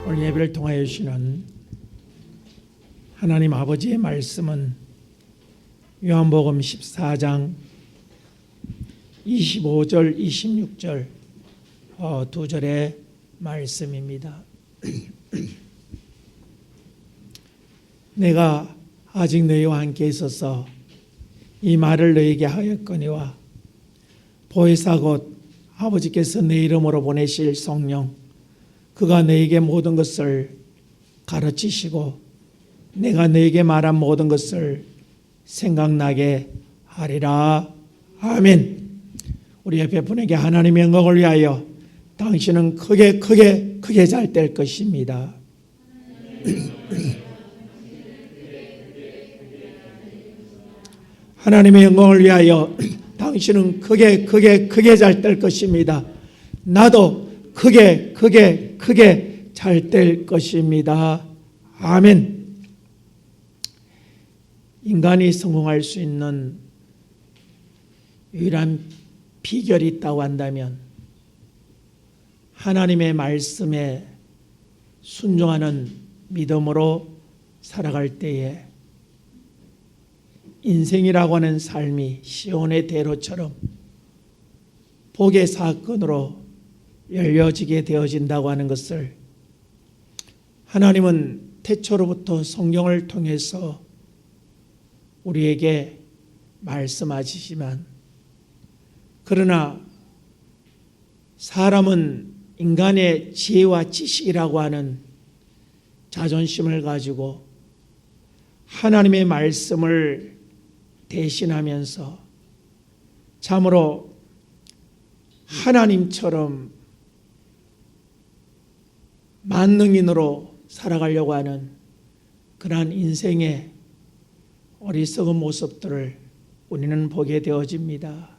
오늘 예배를 통하여 주시는 하나님 아버지의 말씀은 요한복음 14장 25절 26절 두 절의 말씀입니다. 내가 아직 너희와 함께 있어서 이 말을 너희에게 하였거니와 보혜사 곧 아버지께서 내 이름으로 보내실 성령 그가 너희에게 모든 것을 가르치시고 내가 너희에게 말한 모든 것을 생각나게 하리라. 아멘. 우리 옆에 분에게 하나님의 영광을 위하여 당신은 크게 잘 될 것입니다. 하나님의 영광을 위하여 당신은 크게 잘 될 것입니다. 나도 크게 잘 될 것입니다. 아멘. 인간이 성공할 수 있는 유일한 비결이 있다고 한다면 하나님의 말씀에 순종하는 믿음으로 살아갈 때에 인생이라고 하는 삶이 시온의 대로처럼 복의 사건으로 열려지게 되어진다고 하는 것을 하나님은 태초로부터 성경을 통해서 우리에게 말씀하시지만 그러나 사람은 인간의 지혜와 지식이라고 하는 자존심을 가지고 하나님의 말씀을 대신하면서 참으로 하나님처럼 만능인으로 살아가려고 하는 그러한 인생의 어리석은 모습들을 우리는 보게 되어집니다.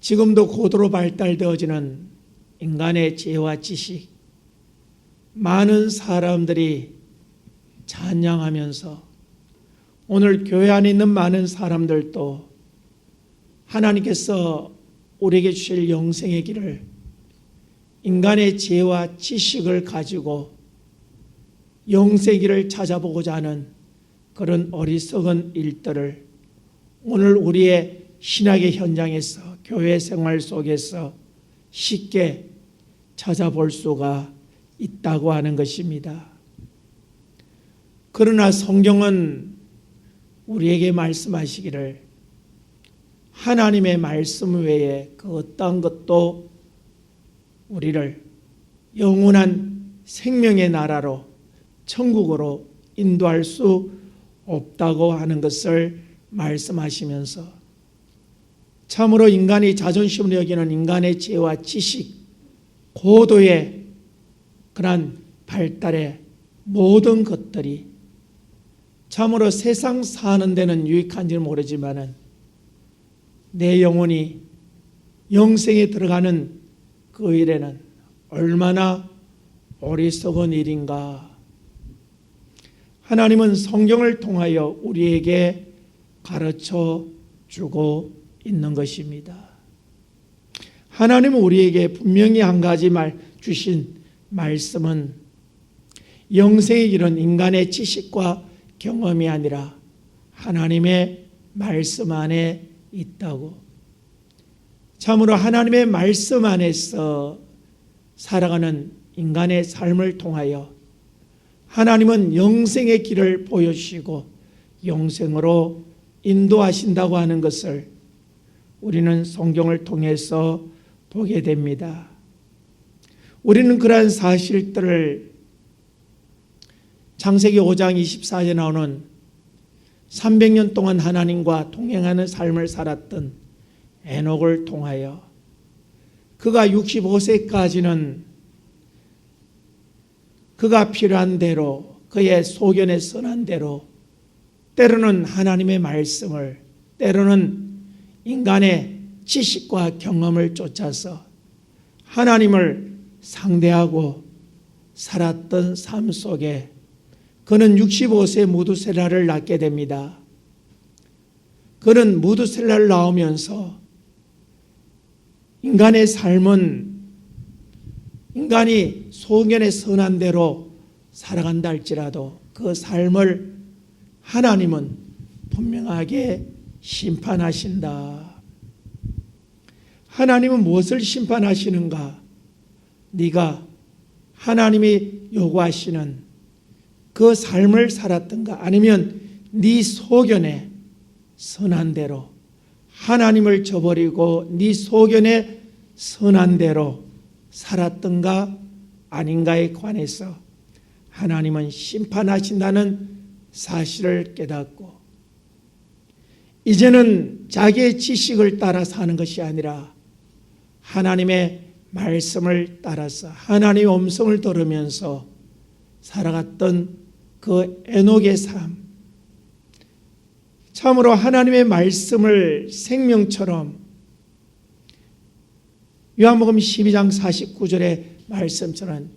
지금도 고도로 발달되어지는 인간의 지혜와 지식, 많은 사람들이 찬양하면서 오늘 교회 안에 있는 많은 사람들도 하나님께서 우리에게 주실 영생의 길을 인간의 지혜와 지식을 가지고 영생의 길을 찾아보고자 하는 그런 어리석은 일들을 오늘 우리의 신학의 현장에서 교회 생활 속에서 쉽게 찾아볼 수가 있다고 하는 것입니다. 그러나 성경은 우리에게 말씀하시기를 하나님의 말씀 외에 그 어떠한 것도 우리를 영원한 생명의 나라로 천국으로 인도할 수 없다고 하는 것을 말씀하시면서 참으로 인간이 자존심을 여기는 인간의 지혜와 지식, 고도의 그러한 발달의 모든 것들이 참으로 세상 사는 데는 유익한지는 모르지만 내 영혼이 영생에 들어가는 그 일에는 얼마나 어리석은 일인가. 하나님은 성경을 통하여 우리에게 가르쳐 주고 있는 것입니다. 하나님은 우리에게 분명히 한 가지 주신 말씀은 영생의 길은 인간의 지식과 경험이 아니라 하나님의 말씀 안에 있다고. 참으로 하나님의 말씀 안에서 살아가는 인간의 삶을 통하여 하나님은 영생의 길을 보여주시고 영생으로 인도하신다고 하는 것을 우리는 성경을 통해서 보게 됩니다. 우리는 그러한 사실들을 창세기 5장 24절에 나오는 300년 동안 하나님과 동행하는 삶을 살았던 에녹을 통하여 그가 65세까지는 그가 필요한 대로 그의 소견에 선한 대로 때로는 하나님의 말씀을 때로는 인간의 지식과 경험을 쫓아서 하나님을 상대하고 살았던 삶 속에 그는 65세 무두셀라를 낳게 됩니다. 그는 무두셀라를 낳으면서 인간의 삶은 인간이 소견에 선한 대로 살아간다 할지라도 그 삶을 하나님은 분명하게 심판하신다. 하나님은 무엇을 심판하시는가? 네가 하나님이 요구하시는 그 삶을 살았던가, 아니면 네 소견에 선한 대로 하나님을 저버리고 네 소견에 선한 대로 살았던가 아닌가에 관해서 하나님은 심판하신다는 사실을 깨닫고, 이제는 자기의 지식을 따라 사는 것이 아니라 하나님의 말씀을 따라서 하나님의 음성을 들으면서 살아갔던 그 에녹의 삶, 참으로 하나님의 말씀을 생명처럼 요한복음 12장 49절의 말씀처럼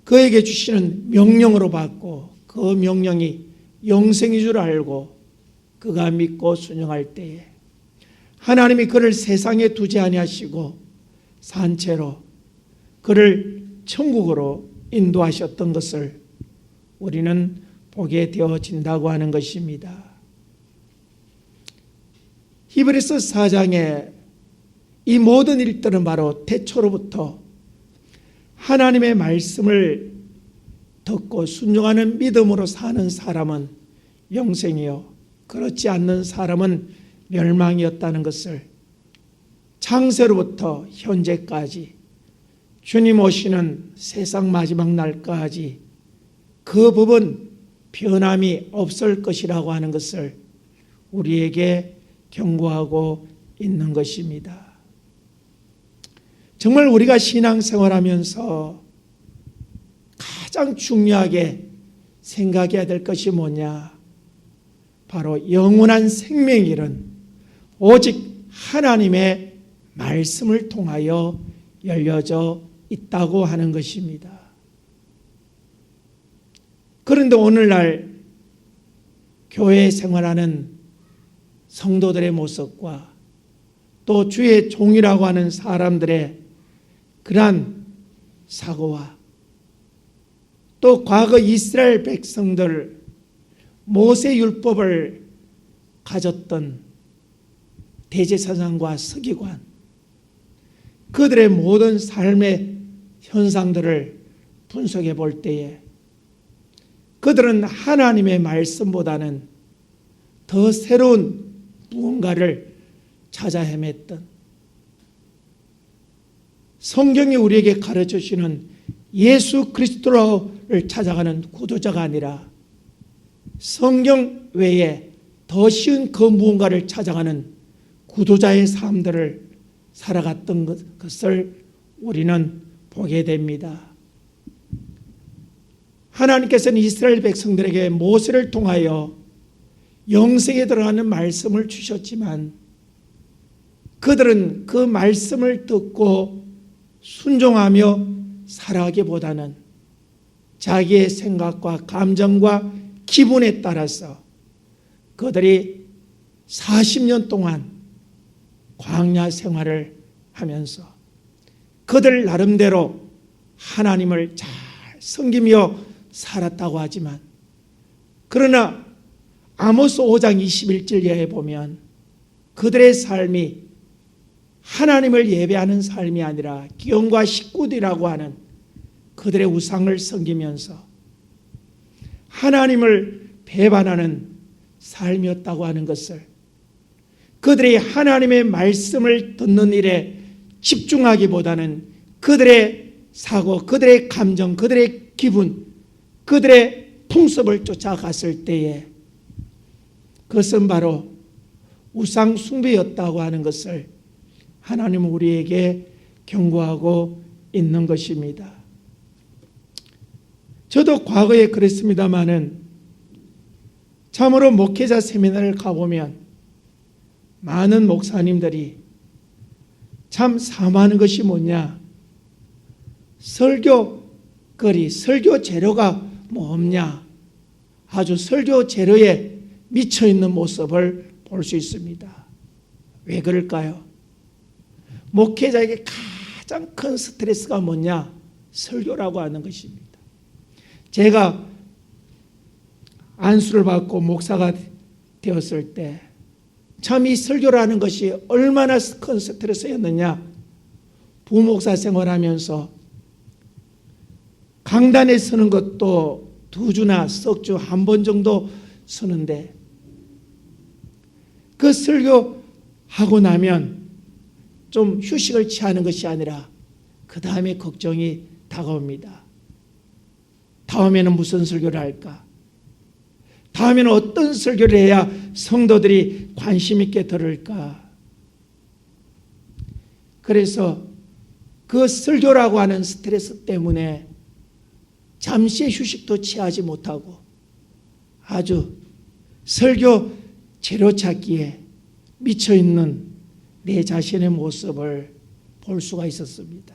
그에게 주시는 명령으로 받고 그 명령이 영생인 줄 알고 그가 믿고 순종할 때에 하나님이 그를 세상에 두지 아니하시고 산채로 그를 천국으로 인도하셨던 것을 우리는 보게 되어진다고 하는 것입니다. 히브리서 4장에 이 모든 일들은 바로 태초로부터 하나님의 말씀을 듣고 순종하는 믿음으로 사는 사람은 영생이요, 그렇지 않는 사람은 멸망이었다는 것을 창세로부터 현재까지 주님 오시는 세상 마지막 날까지 그 법은 변함이 없을 것이라고 하는 것을 우리에게 경고하고 있는 것입니다. 정말 우리가 신앙생활하면서 가장 중요하게 생각해야 될 것이 뭐냐? 바로 영원한 생명일은 오직 하나님의 말씀을 통하여 열려져 있다고 하는 것입니다. 그런데 오늘날 교회 생활하는 성도들의 모습과 또 주의 종이라고 하는 사람들의 그러한 사고와 또 과거 이스라엘 백성들 모세 율법을 가졌던 대제사장과 서기관, 그들의 모든 삶의 현상들을 분석해 볼 때에 그들은 하나님의 말씀보다는 더 새로운 무언가를 찾아 헤맸던, 성경이 우리에게 가르쳐 주시는 예수 그리스도를 찾아가는 구도자가 아니라 성경 외에 더 쉬운 그 무언가를 찾아가는 구도자의 삶들을 살아갔던 것을 우리는 보게 됩니다. 하나님께서는 이스라엘 백성들에게 모세를 통하여 영생에 들어가는 말씀을 주셨지만 그들은 그 말씀을 듣고 순종하며 살아가기보다는 자기의 생각과 감정과 기분에 따라서 그들이 40년 동안 광야 생활을 하면서 그들 나름대로 하나님을 잘 섬기며 살았다고 하지만, 그러나 아모스 5장 21절에 보면 그들의 삶이 하나님을 예배하는 삶이 아니라 기업과 식구들이라고 하는 그들의 우상을 섬기면서 하나님을 배반하는 삶이었다고 하는 것을, 그들이 하나님의 말씀을 듣는 일에 집중하기보다는 그들의 사고, 그들의 감정, 그들의 기분, 그들의 풍습을 쫓아갔을 때에 그것은 바로 우상 숭배였다고 하는 것을 하나님은 우리에게 경고하고 있는 것입니다. 저도 과거에 그랬습니다마는 참으로 목회자 세미나를 가보면 많은 목사님들이 참 사모하는 것이 뭐냐? 설교거리, 설교 재료가 뭐 없냐? 아주 설교 재료에 미쳐있는 모습을 볼 수 있습니다. 왜 그럴까요? 목회자에게 가장 큰 스트레스가 뭐냐? 설교라고 하는 것입니다. 제가 안수를 받고 목사가 되었을 때 참 이 설교라는 것이 얼마나 큰 스트레스였느냐. 부목사 생활하면서 강단에 서는 것도 2주나 석 주 한 번 정도 서는데 그 설교하고 나면 좀 휴식을 취하는 것이 아니라 그 다음에 걱정이 다가옵니다. 다음에는 무슨 설교를 할까? 다음에는 어떤 설교를 해야 성도들이 관심 있게 들을까? 그래서 그 설교라고 하는 스트레스 때문에 잠시의 휴식도 취하지 못하고 아주 설교 재료 찾기에 미쳐있는 내 자신의 모습을 볼 수가 있었습니다.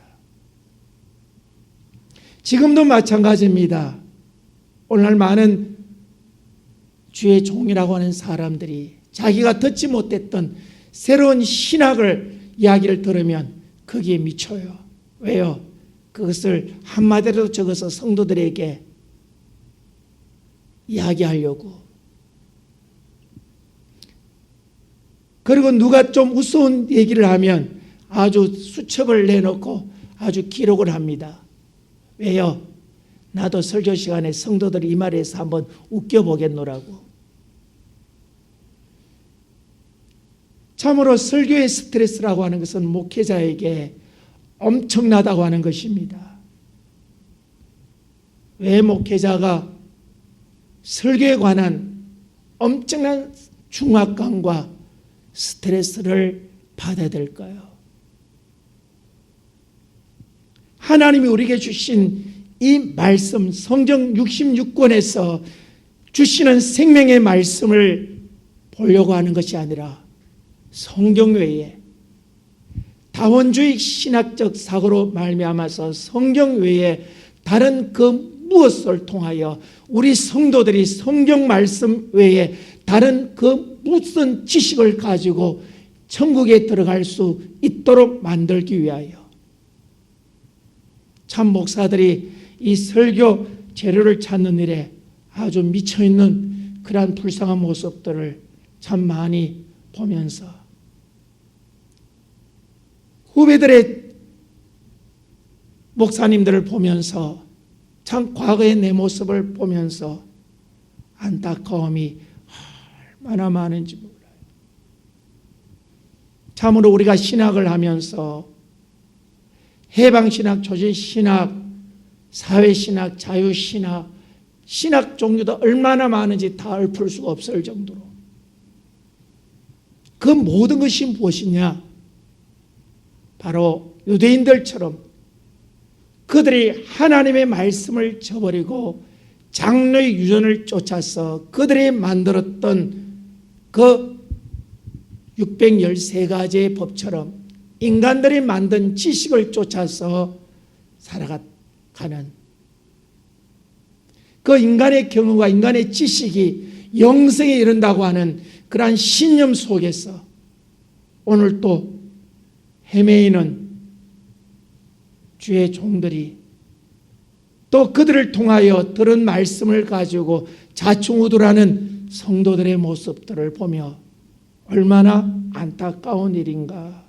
지금도 마찬가지입니다. 오늘날 많은 주의 종이라고 하는 사람들이 자기가 듣지 못했던 새로운 신학을 이야기를 들으면 거기에 미쳐요. 왜요? 그것을 한마디로 적어서 성도들에게 이야기하려고. 그리고 누가 좀 우스운 얘기를 하면 아주 수첩을 내놓고 아주 기록을 합니다. 왜요? 나도 설교 시간에 성도들 이 말에서 한번 웃겨보겠노라고. 참으로 설교의 스트레스라고 하는 것은 목회자에게 엄청나다고 하는 것입니다. 왜 목회자가 설교에 관한 엄청난 중압감과 스트레스를 받아야 될까요? 하나님이 우리에게 주신 이 말씀, 성경 66권에서 주시는 생명의 말씀을 보려고 하는 것이 아니라 성경 외에 다원주의 신학적 사고로 말미암아서 성경 외에 다른 그 무엇을 통하여 우리 성도들이 성경 말씀 외에 다른 그 무슨 지식을 가지고 천국에 들어갈 수 있도록 만들기 위하여 참 목사들이 이 설교 재료를 찾는 일에 아주 미쳐있는 그러한 불쌍한 모습들을 참 많이 보면서 후배들의 목사님들을 보면서 참 과거의 내 모습을 보면서 안타까움이 얼마나 많은지 몰라요. 참으로 우리가 신학을 하면서 해방신학, 조직신학, 사회신학, 자유신학, 신학 종류도 얼마나 많은지 다 읊을 수가 없을 정도로 그 모든 것이 무엇이냐? 바로 유대인들처럼 그들이 하나님의 말씀을 저버리고 장로의 유전을 쫓아서 그들이 만들었던 그 613가지의 법처럼 인간들이 만든 지식을 쫓아서 살아가는 그 인간의 경험과 인간의 지식이 영생에 이른다고 하는 그러한 신념 속에서 오늘 또 헤매이는 주의 종들이 또 그들을 통하여 들은 말씀을 가지고 자충우돌하는 성도들의 모습들을 보며 얼마나 안타까운 일인가.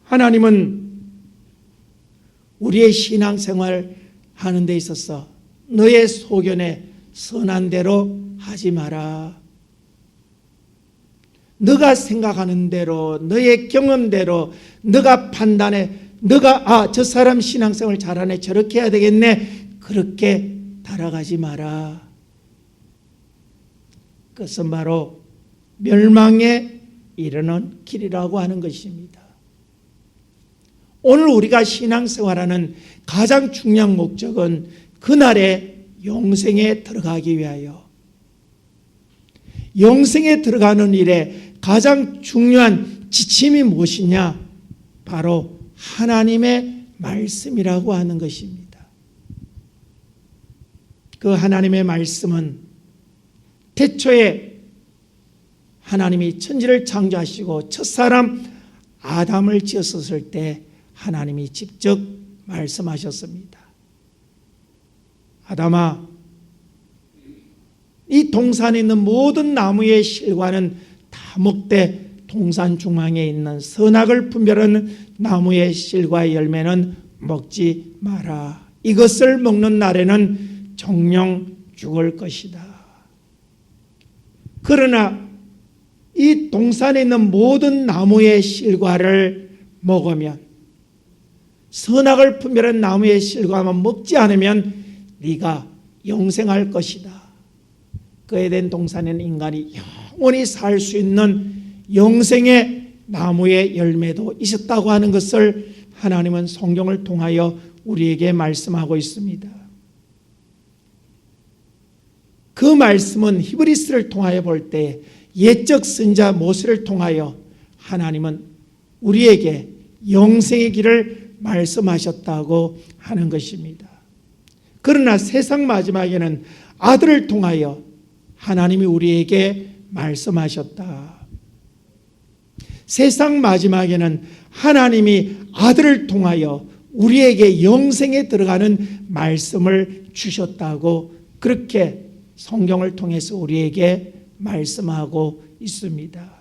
하나님은 우리의 신앙생활 하는 데 있어서 너의 소견에 선한 대로 하지 마라. 너가 생각하는 대로, 너의 경험대로, 너가 판단해, 너가 저 사람 신앙생활 잘하네, 저렇게 해야 되겠네, 그렇게 따라가지 마라. 그것은 바로 멸망에 이르는 길이라고 하는 것입니다. 오늘 우리가 신앙생활하는 가장 중요한 목적은 그날의 영생에 들어가기 위하여, 영생에 들어가는 일에 가장 중요한 지침이 무엇이냐? 바로 하나님의 말씀이라고 하는 것입니다. 그 하나님의 말씀은 태초에 하나님이 천지를 창조하시고 첫사람 아담을 지었을 때 하나님이 직접 말씀하셨습니다. 아담아, 이 동산에 있는 모든 나무의 실과는 다 먹되 동산 중앙에 있는 선악을 분별하는 나무의 실과의 열매는 먹지 마라. 이것을 먹는 날에는 정령 죽을 것이다. 그러나 이 동산에 있는 모든 나무의 실과를 먹으면, 선악을 분별한 나무의 실과만 먹지 않으면 네가 영생할 것이다. 그 에덴 동산에는 인간이 영원히 살 수 있는 영생의 나무의 열매도 있었다고 하는 것을 하나님은 성경을 통하여 우리에게 말씀하고 있습니다. 그 말씀은 히브리스를 통하여 볼 때 옛적 선지자 모세를 통하여 하나님은 우리에게 영생의 길을 말씀하셨다고 하는 것입니다. 그러나 세상 마지막에는 아들을 통하여 하나님이 우리에게 말씀하셨다. 세상 마지막에는 하나님이 아들을 통하여 우리에게 영생에 들어가는 말씀을 주셨다고 그렇게 성경을 통해서 우리에게 말씀하고 있습니다.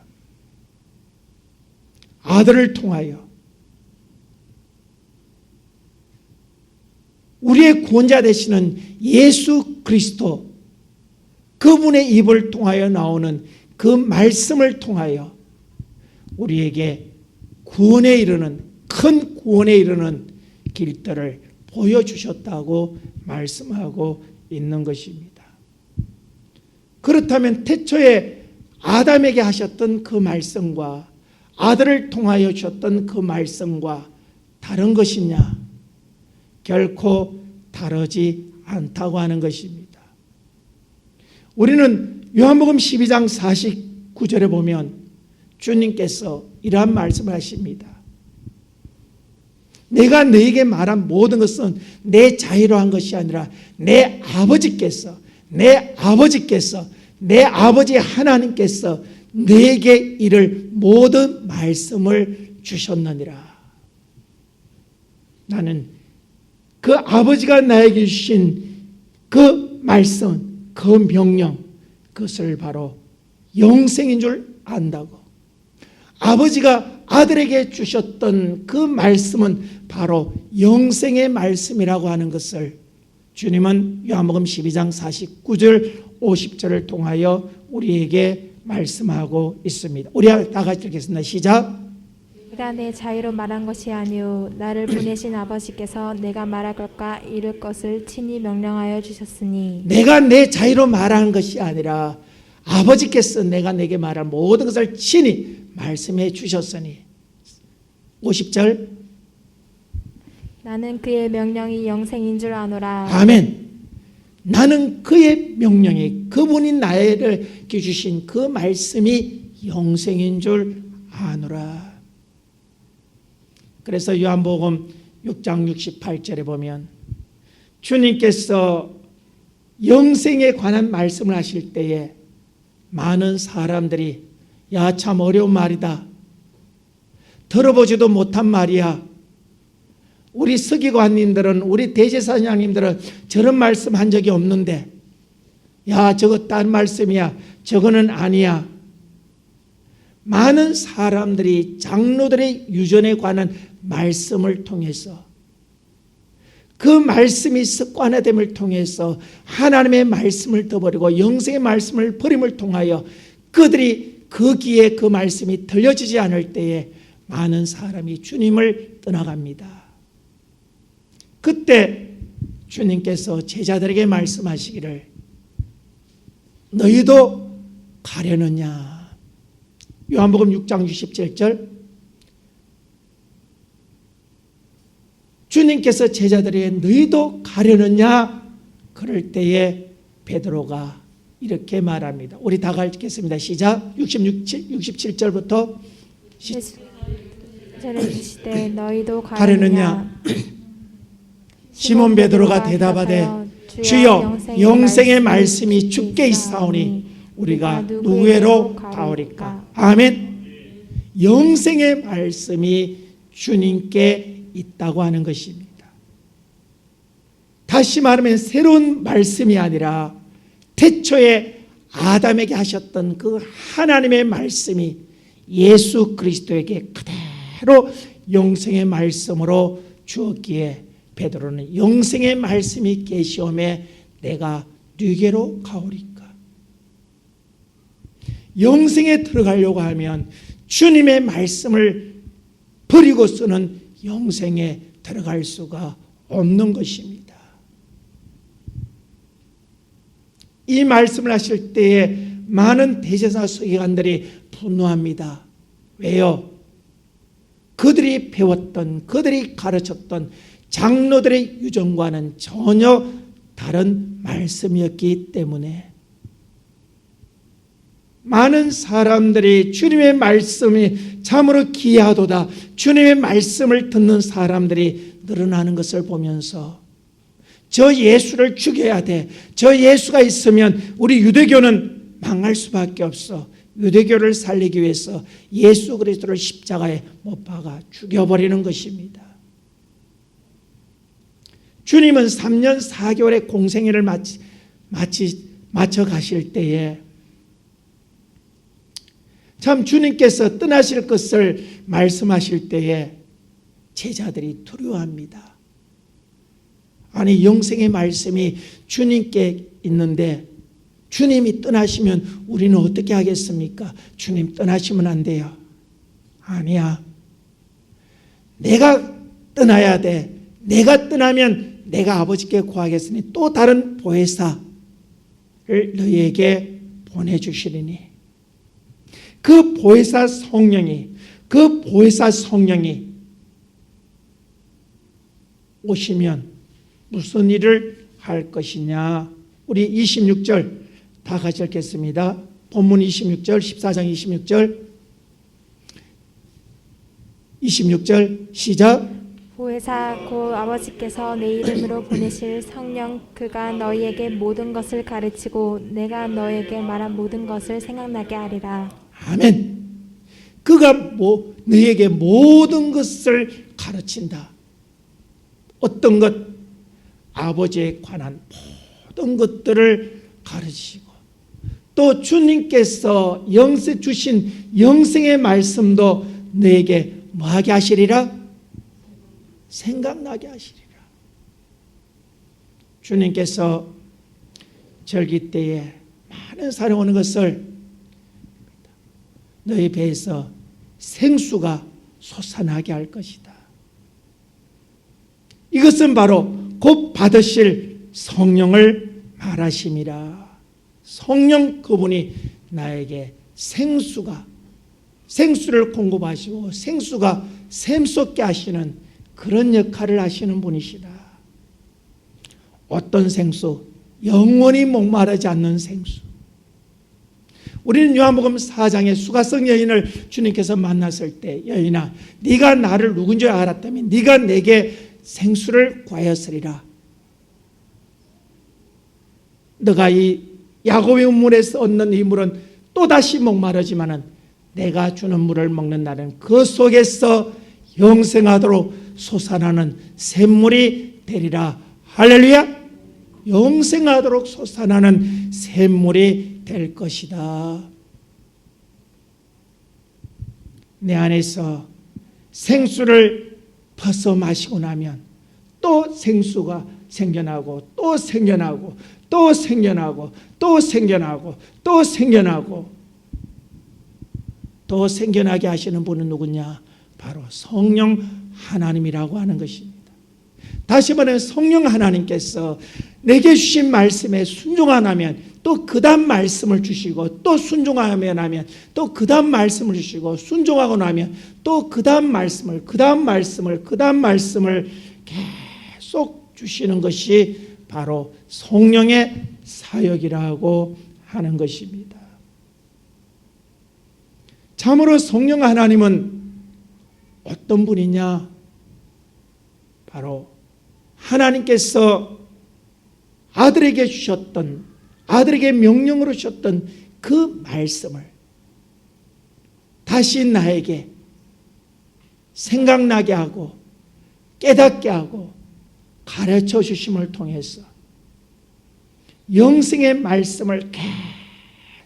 아들을 통하여 우리의 구원자 되시는 예수 그리스도, 그분의 입을 통하여 나오는 그 말씀을 통하여 우리에게 구원에 이르는, 큰 구원에 이르는 길들을 보여주셨다고 말씀하고 있는 것입니다. 그렇다면 태초에 아담에게 하셨던 그 말씀과 아들을 통하여 주셨던 그 말씀과 다른 것이냐? 결코 다르지 않다고 하는 것입니다. 우리는 요한복음 12장 49절에 보면 주님께서 이러한 말씀을 하십니다. 내가 너에게 말한 모든 것은 내 자유로 한 것이 아니라 내 아버지께서 내 아버지 하나님께서 너에게 이를 모든 말씀을 주셨느니라. 나는 그 아버지가 나에게 주신 그 말씀, 그 명령, 그것을 바로 영생인 줄 안다고. 아버지가 아들에게 주셨던 그 말씀은 바로 영생의 말씀이라고 하는 것을 주님은 요한복음 12장 49절 50절을 통하여 우리에게 말씀하고 있습니다. 우리 다 같이 읽겠습니다. 시작. 내가 내 자유로 말한 것이 아니오 나를 보내신 아버지께서 내가 말할 것과 이룰 것을 친히 명령하여 주셨으니. 내가 내 자유로 말한 것이 아니라 아버지께서 내가 내게 말한 모든 것을 친히 말씀해 주셨으니. 50절. 나는 그의 명령이 영생인 줄 아노라. 아멘. 나는 그의 명령이, 그분이 나에게 주신 그 말씀이 영생인 줄 아노라. 그래서 요한복음 6장 68절에 보면 주님께서 영생에 관한 말씀을 하실 때에 많은 사람들이 야, 참 어려운 말이다. 들어보지도 못한 말이야. 우리 서기관님들은, 우리 대제사장님들은 저런 말씀 한 적이 없는데, 야, 저거 딴 말씀이야. 저거는 아니야. 많은 사람들이 장로들의 유전에 관한 말씀을 통해서, 그 말씀이 습관화됨을 통해서 하나님의 말씀을 둬버리고 영생의 말씀을 버림을 통하여 그들이 그 귀에 그 말씀이 들려지지 않을 때에 많은 사람이 주님을 떠나갑니다. 그때 주님께서 제자들에게 말씀하시기를 너희도 가려느냐. 요한복음 6장 67절. 주님께서 제자들에게 너희도 가려느냐. 그럴 때에 베드로가 이렇게 말합니다. 우리 다 같이 읽겠습니다. 시작. 67절부터 너희도 가려느냐. 시몬 베드로가 대답하되 주여 영생의 말씀이 주께 있사오니 우리가 누구에로 가오리까. 아멘. 영생의 말씀이 주님께 있다고 하는 것입니다. 다시 말하면 새로운 말씀이 아니라 태초에 아담에게 하셨던 그 하나님의 말씀이 예수 그리스도에게 그대로 영생의 말씀으로 주었기에 베드로는 영생의 말씀이 계시오매 내가 네게로 가오리까. 영생에 들어가려고 하면 주님의 말씀을 버리고서는 영생에 들어갈 수가 없는 것입니다. 이 말씀을 하실 때에 많은 대제사 서기관들이 분노합니다. 왜요? 그들이 배웠던, 그들이 가르쳤던 장로들의 유전과는 전혀 다른 말씀이었기 때문에 많은 사람들이 주님의 말씀이 참으로 귀하도다, 주님의 말씀을 듣는 사람들이 늘어나는 것을 보면서 저 예수를 죽여야 돼, 저 예수가 있으면 우리 유대교는 망할 수밖에 없어, 유대교를 살리기 위해서 예수 그리스도를 십자가에 못 박아 죽여버리는 것입니다. 주님은 3년 4개월의 공생애를 마쳐 가실 때에 참 주님께서 떠나실 것을 말씀하실 때에 제자들이 두려워합니다. 아니, 영생의 말씀이 주님께 있는데 주님이 떠나시면 우리는 어떻게 하겠습니까? 주님 떠나시면 안 돼요. 아니야. 내가 떠나야 돼. 내가 떠나면 내가 아버지께 구하겠으니 또 다른 보혜사를 너희에게 보내주시리니 그 보혜사 성령이 오시면 무슨 일을 할 것이냐. 우리 26절 다 같이 읽겠습니다. 본문 26절, 14장 26절 시작. 보혜사 곧 아버지께서 내 이름으로 보내실 성령 그가 너희에게 모든 것을 가르치고 내가 너희에게 말한 모든 것을 생각나게 하리라. 아멘. 그가 너희에게 모든 것을 가르친다. 어떤 것? 아버지에 관한 모든 것들을 가르치고 또 주님께서 주신 영생의 말씀도 너에게 뭐하게 하시리라? 생각나게 하시리라. 주님께서 절기 때에 많은 사람이 오는 것을 너희 배에서 생수가 솟아나게 할 것이다. 이것은 바로 곧 받으실 성령을 말하심이라. 성령 그분이 나에게 생수를 공급하시고 생수가 샘솟게 하시는 그런 역할을 하시는 분이시다. 어떤 생수? 영원히 목마르지 않는 생수. 우리는 요한복음 4장에 수가성 여인을 주님께서 만났을 때 여인아 네가 나를 누군지 알았다면 네가 내게 생수를 구하였으리라. 너가 이 야곱의 물에서 얻는 이 물은 또다시 목마르지만은 내가 주는 물을 먹는 날은 그 속에서 영생하도록 솟아나는 샘물이 되리라. 할렐루야. 영생하도록 솟아나는 샘물이 될 것이다. 내 안에서 생수를 퍼서 마시고 나면 또 생수가 생겨나고 또 생겨나고 또 생겨나고 또 생겨나고 또 생겨나고 또 생겨나게 하시는 분은 누구냐? 바로 성령 하나님이라고 하는 것입니다. 다시 말해 성령 하나님께서 내게 주신 말씀에 순종하면 또 그 다음 말씀을 주시고 또 순종하면 또 그 다음 말씀을 주시고 순종하고 나면 또 그 다음 말씀을 계속 주시는 것이 바로 성령의 사역이라고 하는 것입니다. 참으로 성령 하나님은 어떤 분이냐? 바로 하나님께서 아들에게 주셨던, 아들에게 명령으로 주셨던 그 말씀을 다시 나에게 생각나게 하고 깨닫게 하고 가르쳐 주심을 통해서 영생의 말씀을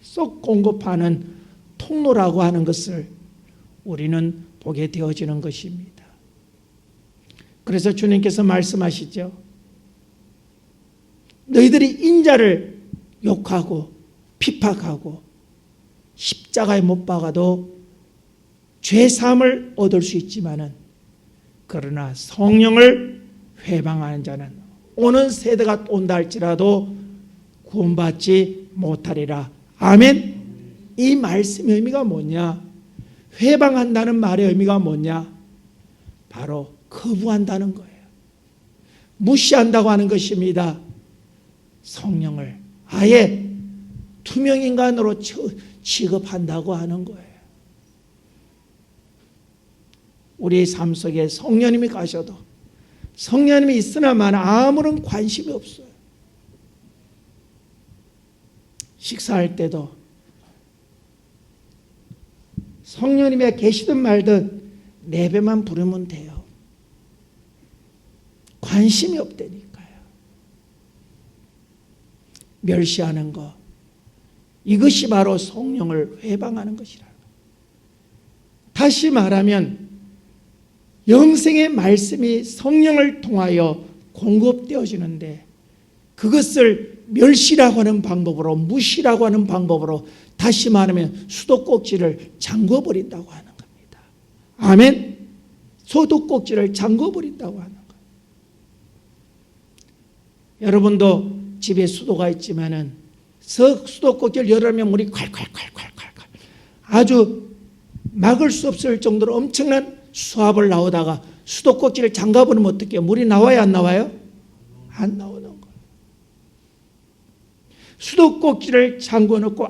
계속 공급하는 통로라고 하는 것을 우리는 보게 되어지는 것입니다. 그래서 주님께서 말씀하시죠. 너희들이 인자를 욕하고 핍박하고 십자가에 못 박아도 죄사함을 얻을 수 있지만은 그러나 성령을 회방하는 자는 오는 세대가 온다 할지라도 구원받지 못하리라. 아멘. 이 말씀의 의미가 뭐냐? 회방한다는 말의 의미가 뭐냐? 바로 거부한다는 거예요. 무시한다고 하는 것입니다. 성령을 아예 투명인간으로 취급한다고 하는 거예요. 우리의 삶 속에 성령님이 가셔도 성령님이 있으나만 아무런 관심이 없어요. 식사할 때도 성령님이 계시든 말든 내 배만 부르면 돼요. 관심이 없다니까요. 멸시하는 것, 이것이 바로 성령을 회방하는 것이라. 다시 말하면 영생의 말씀이 성령을 통하여 공급되어지는데 그것을 멸시라고 하는 방법으로, 무시라고 하는 방법으로, 다시 말하면 수도꼭지를 잠궈버린다고 하는 겁니다. 아멘. 수도꼭지를 잠궈버린다고 하는 거예요. 여러분도 집에 수도가 있지만은 수도꼭지를 열으면 물이 콸콸콸콸콸콸 아주 막을 수 없을 정도로 엄청난 수압을 나오다가 수도꼭지를 잠가버리면 어떻게 해요? 물이 나와요, 안 나와요? 안 나오는 거예요. 수도꼭지를 잠궈놓고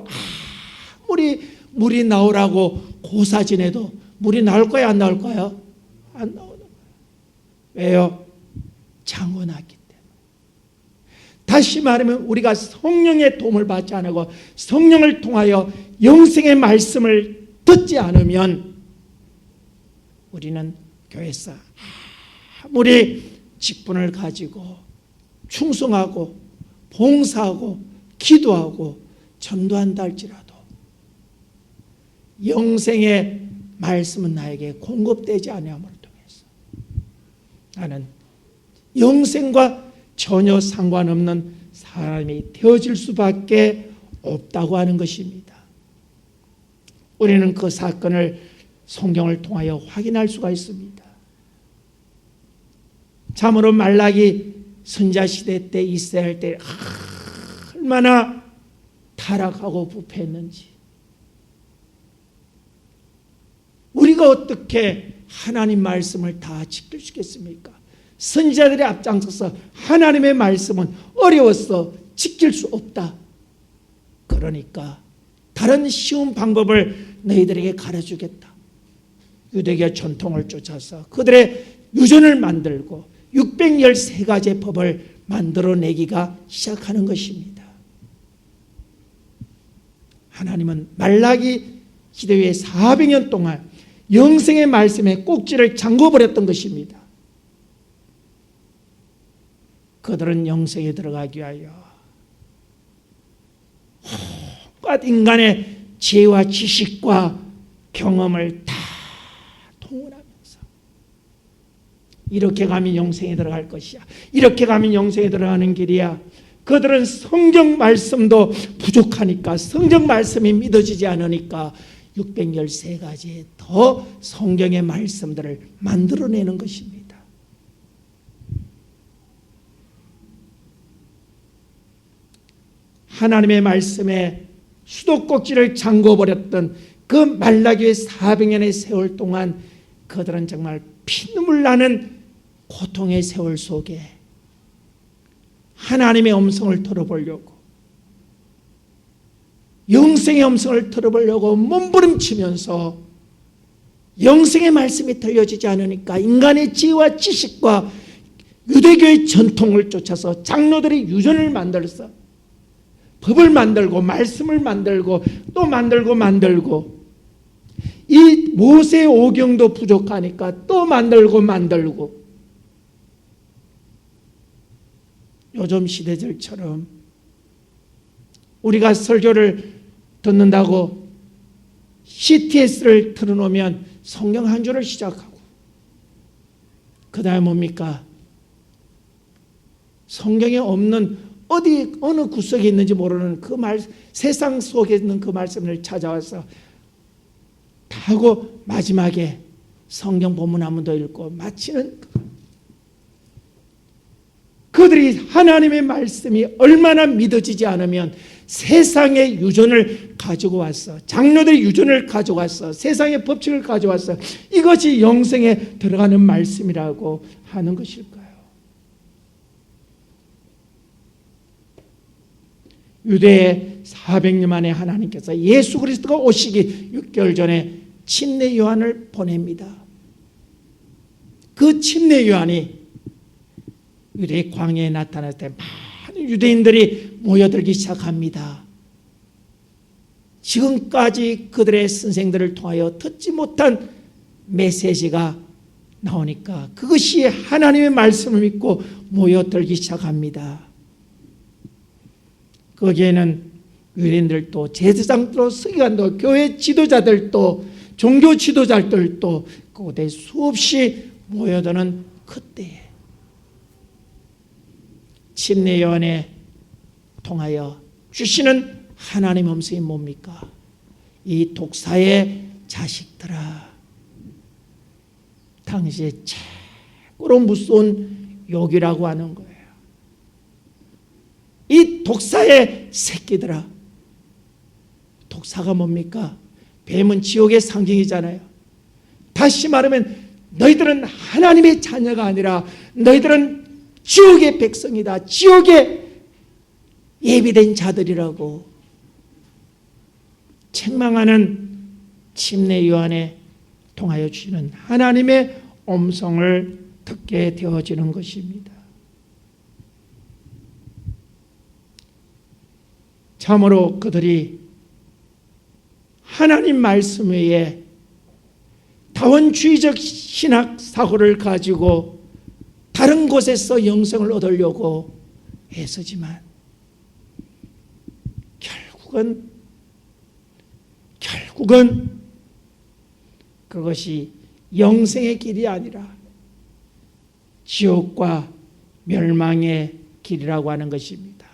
아무리 물이 나오라고 고사지내도 물이 나올 거야, 안 나올 거예요? 안 나오는 거예요. 왜요? 잠궈놨기 때문에. 다시 말하면 우리가 성령의 도움을 받지 않고 성령을 통하여 영생의 말씀을 듣지 않으면 우리는 교회에서 아무리 직분을 가지고 충성하고 봉사하고 기도하고 전도한다 할지라도 영생의 말씀은 나에게 공급되지 아니함을 통해서 나는 영생과 전혀 상관없는 사람이 되어질 수밖에 없다고 하는 것입니다. 우리는 그 사건을 성경을 통하여 확인할 수가 있습니다. 참으로 말라기 선지자 시대 때 이스라엘 때 얼마나 타락하고 부패했는지, 우리가 어떻게 하나님 말씀을 다 지킬 수 있겠습니까? 선지자들의 앞장서서 하나님의 말씀은 어려워서 지킬 수 없다. 그러니까 다른 쉬운 방법을 너희들에게 가르쳐주겠다. 유대교 전통을 쫓아서 그들의 유전을 만들고 613가지의 법을 만들어내기가 시작하는 것입니다. 하나님은 말라기 시대에 400년 동안 영생의 말씀에 꼭지를 잠궈버렸던 것입니다. 그들은 영생에 들어가기 위하여 온갖 인간의 지혜와 지식과 경험을 다 통운하면서 이렇게 가면 영생에 들어갈 것이야, 이렇게 가면 영생에 들어가는 길이야. 그들은 성경 말씀도 부족하니까, 성경 말씀이 믿어지지 않으니까 613가지의 더 성경의 말씀들을 만들어내는 것입니다. 하나님의 말씀에 수도꼭지를 잠궈버렸던 그 말라기의 400년의 세월 동안 그들은 정말 피눈물 나는 고통의 세월 속에 하나님의 음성을 들어보려고, 영생의 음성을 들어보려고 몸부림치면서 영생의 말씀이 들려지지 않으니까 인간의 지혜와 지식과 유대교의 전통을 쫓아서 장로들이 유전을 만들어서 법을 만들고 말씀을 만들고 또 만들고 이 모세 오경도 부족하니까 또 만들고 요즘 시대들처럼 우리가 설교를 듣는다고 CTS를 틀어놓으면 성경 한 줄을 시작하고 그 다음에 뭡니까? 성경에 없는 어느 구석에 있는지 모르는 세상 속에 있는 그 말씀을 찾아와서 다 하고 마지막에 성경 본문 한 번 더 읽고 마치는 그들이 하나님의 말씀이 얼마나 믿어지지 않으면 세상의 유전을 가지고 왔어. 장로들의 유전을 가지고 왔어. 세상의 법칙을 가져왔어. 이것이 영생에 들어가는 말씀이라고 하는 것일까요? 유대에 400년 만에 하나님께서 예수 그리스도가 오시기 6개월 전에 침례 요한을 보냅니다. 그 침례 요한이 유대 광야에 나타났을 때 많은 유대인들이 모여들기 시작합니다. 지금까지 그들의 선생들을 통하여 듣지 못한 메시지가 나오니까 그것이 하나님의 말씀을 믿고 모여들기 시작합니다. 거기에는 유대인들도 제사장도 서기관도 교회 지도자들도 종교 지도자들도 그곳에 수없이 모여드는 그때에 침례 요한에 통하여 주시는 하나님의 음성이 뭡니까? 이 독사의 자식들아, 당시에 최고로 무서운 욕이라고 하는 거예요. 이 독사의 새끼들아. 독사가 뭡니까? 뱀은 지옥의 상징이잖아요. 다시 말하면 너희들은 하나님의 자녀가 아니라 너희들은 지옥의 백성이다. 지옥에 예비된 자들이라고 책망하는 침례 요한에 통하여 주시는 하나님의 음성을 듣게 되어지는 것입니다. 참으로 그들이 하나님 말씀 외에 다원주의적 신학 사고를 가지고 다른 곳에서 영생을 얻으려고 애쓰지만 결국은 그것이 영생의 길이 아니라 지옥과 멸망의 길이라고 하는 것입니다.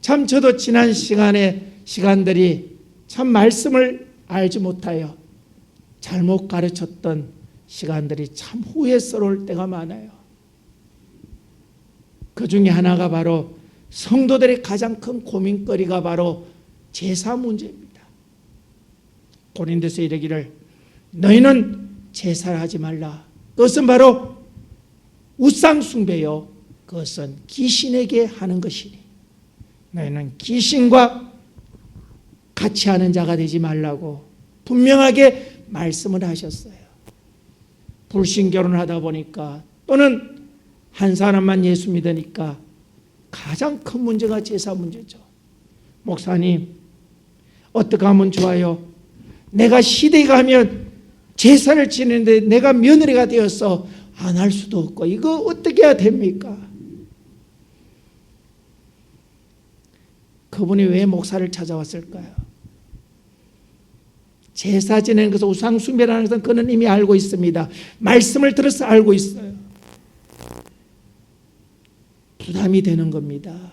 참 저도 지난 시간들이 참 말씀을 알지 못하여 잘못 가르쳤던 시간들이 참 후회스러울 때가 많아요. 그 중에 하나가 바로 성도들의 가장 큰 고민거리가 바로 제사 문제입니다. 고린도서 이르기를 너희는 제사를 하지 말라. 그것은 바로 우상 숭배요. 그것은 귀신에게 하는 것이니 너희는 귀신과 같이 하는 자가 되지 말라고 분명하게 말씀을 하셨어요. 불신결혼을 하다 보니까 또는 한 사람만 예수 믿으니까 가장 큰 문제가 제사 문제죠. 목사님, 어떻게 하면 좋아요? 내가 시댁에 가면 제사를 지내는데 내가 며느리가 되어서 안 할 수도 없고 이거 어떻게 해야 됩니까? 그분이 왜 목사를 찾아왔을까요? 제사 지내는 것은 우상숭배라는 것은 그는 이미 알고 있습니다. 말씀을 들어서 알고 있어요. 부담이 되는 겁니다.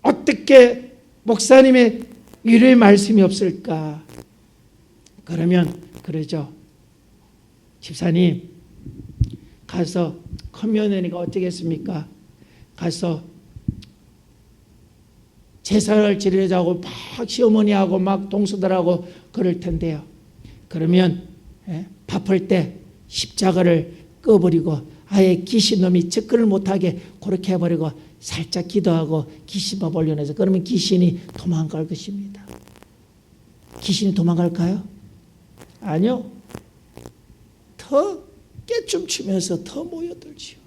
어떻게 목사님의 위로의 말씀이 없을까? 그러면 그러죠. 집사님 가서 큰며느리가 어떻게 했습니까? 가서 제사를 지내자고 막 시어머니하고 막 동서들하고 그럴 텐데요. 그러면 밥할 때 십자가를 꺼버리고 아예 귀신놈이 접근을 못하게 그렇게 해버리고 살짝 기도하고 귀신밥 올려내서 그러면 귀신이 도망갈 것입니다. 귀신이 도망갈까요? 아니요. 더 깨춤추면서 더 모여들지요.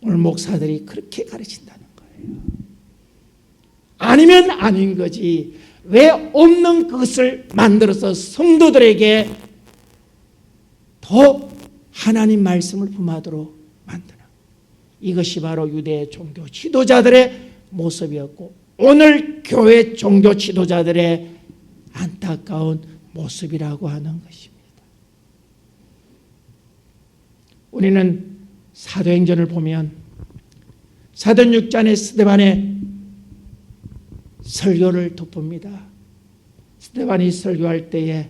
오늘 목사들이 그렇게 가르친다는 거예요. 아니면 아닌 거지 왜 없는 것을 만들어서 성도들에게 더 하나님 말씀을 품하도록 만드는, 이것이 바로 유대 종교 지도자들의 모습이었고 오늘 교회 종교 지도자들의 안타까운 모습이라고 하는 것입니다. 우리는 사도행전을 보면 사도행 6장의 스데반의 설교를 돋봅니다. 스데반이 설교할 때에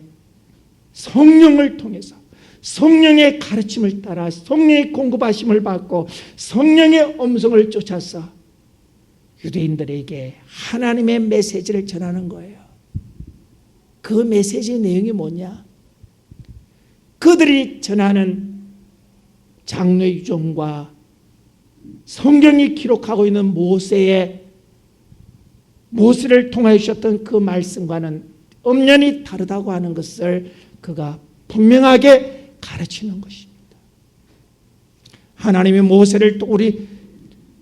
성령을 통해서 성령의 가르침을 따라 성령의 공급하심을 받고 성령의 음성을 쫓아서 유대인들에게 하나님의 메시지를 전하는 거예요. 그 메시지 내용이 뭐냐? 그들이 전하는 장로의 유전과 성경이 기록하고 있는 모세를 통하여 주셨던 그 말씀과는 엄연히 다르다고 하는 것을 그가 분명하게 가르치는 것입니다. 하나님이 우리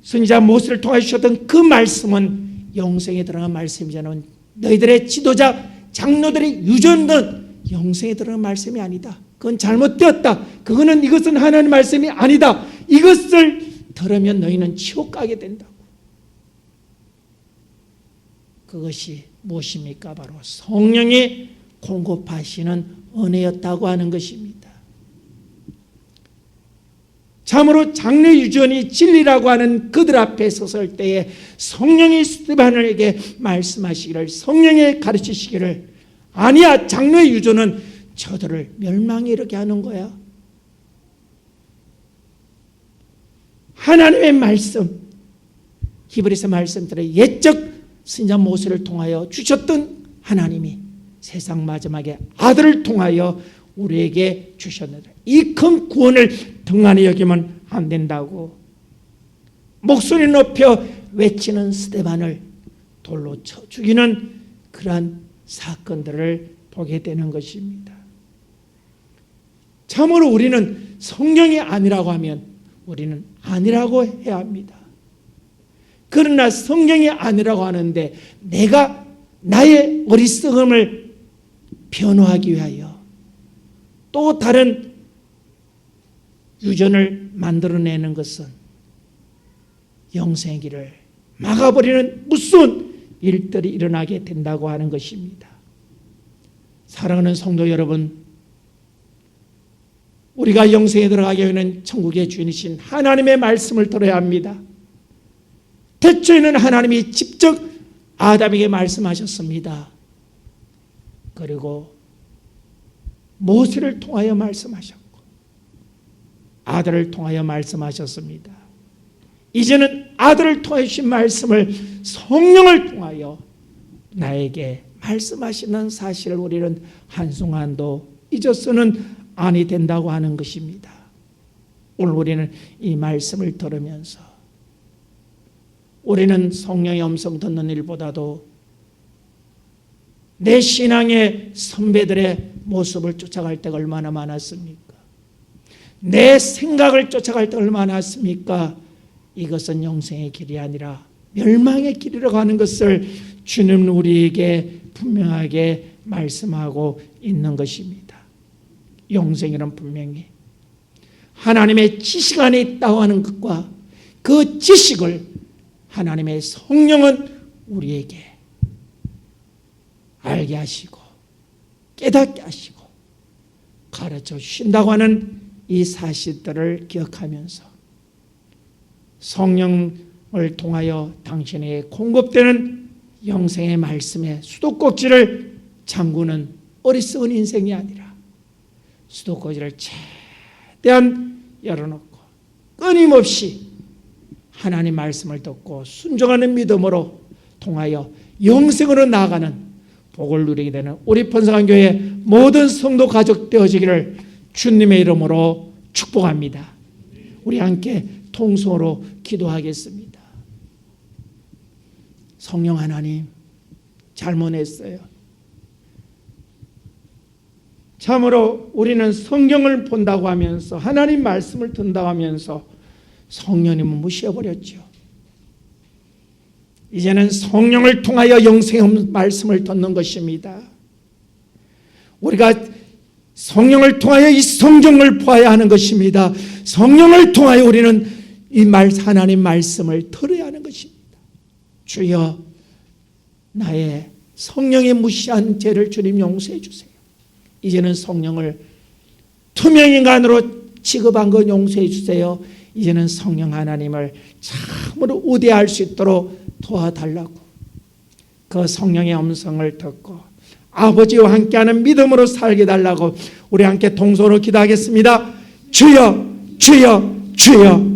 선지자 모세를 통하여 주셨던 그 말씀은 영생에 들어간 말씀이잖아요. 너희들의 지도자 장로들의 유전은 영생에 들어간 말씀이 아니다. 그건 잘못되었다. 이것은 하나님의 말씀이 아니다. 이것을 들으면 너희는 지옥 가게 된다고. 그것이 무엇입니까? 바로 성령이 공급하시는 은혜였다고 하는 것입니다. 참으로 장로 유전이 진리라고 하는 그들 앞에 섰을 때에 성령이 스데반에게 말씀하시기를, 성령에 가르치시기를, 아니야, 장로의 유전은 저들을 멸망에 이르게 하는 거야. 하나님의 말씀, 히브리서 말씀대로 옛적 선지자 모세를 통하여 주셨던 하나님이 세상 마지막에 아들을 통하여 우리에게 주셨는데 이 큰 구원을 등한히 여기면 안 된다고 목소리 높여 외치는 스데반을 돌로 쳐 죽이는 그러한 사건들을 보게 되는 것입니다. 참으로 우리는 성령이 아니라고 하면 우리는 아니라고 해야 합니다. 그러나 성령이 아니라고 하는데 내가 나의 어리석음을 변호하기 위하여 또 다른 유전을 만들어내는 것은 영생의 길을 막아버리는 무서운 일들이 일어나게 된다고 하는 것입니다. 사랑하는 성도 여러분, 우리가 영생에 들어가기 위해서는 천국의 주인이신 하나님의 말씀을 들어야 합니다. 태초에는 하나님이 직접 아담에게 말씀하셨습니다. 그리고 모세를 통하여 말씀하셨고 아들을 통하여 말씀하셨습니다. 이제는 아들을 통해 주신 말씀을 성령을 통하여 나에게 말씀하시는 사실을 우리는 한순간도 잊어서는 아니 된다고 하는 것입니다. 오늘 우리는 이 말씀을 들으면서 우리는 성령의 음성 듣는 일보다도 내 신앙의 선배들의 모습을 쫓아갈 때가 얼마나 많았습니까? 내 생각을 쫓아갈 때 얼마나 많았습니까? 이것은 영생의 길이 아니라 멸망의 길이라고 하는 것을 주님은 우리에게 분명하게 말씀하고 있는 것입니다. 영생이란 분명히 하나님의 지식 안에 있다고 하는 것과 그 지식을 하나님의 성령은 우리에게 알게 하시고 깨닫게 하시고 가르쳐 주신다고 하는 이 사실들을 기억하면서 성령을 통하여 당신에게 공급되는 영생의 말씀의 수도꼭지를 잠그는 어리석은 인생이 아니라 수도꼭지를 최대한 열어놓고 끊임없이 하나님 말씀을 듣고 순종하는 믿음으로 통하여 영생으로 나아가는 복을 누리게 되는 우리 번성한 교회 모든 성도 가족 되어지기를 주님의 이름으로 축복합니다. 우리 함께 통성으로 기도하겠습니다. 성령 하나님, 잘못했어요. 참으로 우리는 성경을 본다고 하면서 하나님 말씀을 듣는다고 하면서 성령님을 무시해버렸죠. 이제는 성령을 통하여 영생의 말씀을 듣는 것입니다. 우리가 성령을 통하여 이 성경을 보아야 하는 것입니다. 성령을 통하여 우리는 이 하나님 말씀을 들어야 하는 것입니다. 주여, 나의 성령의 무시한 죄를 주님 용서해 주세요. 이제는 성령을 투명인간으로 취급한 것 용서해 주세요. 이제는 성령 하나님을 참으로 우대할 수 있도록 도와달라고, 그 성령의 음성을 듣고 아버지와 함께하는 믿음으로 살게 달라고 우리 함께 동서로 기도하겠습니다. 주여, 주여, 주여.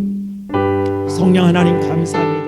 성령 하나님 감사합니다.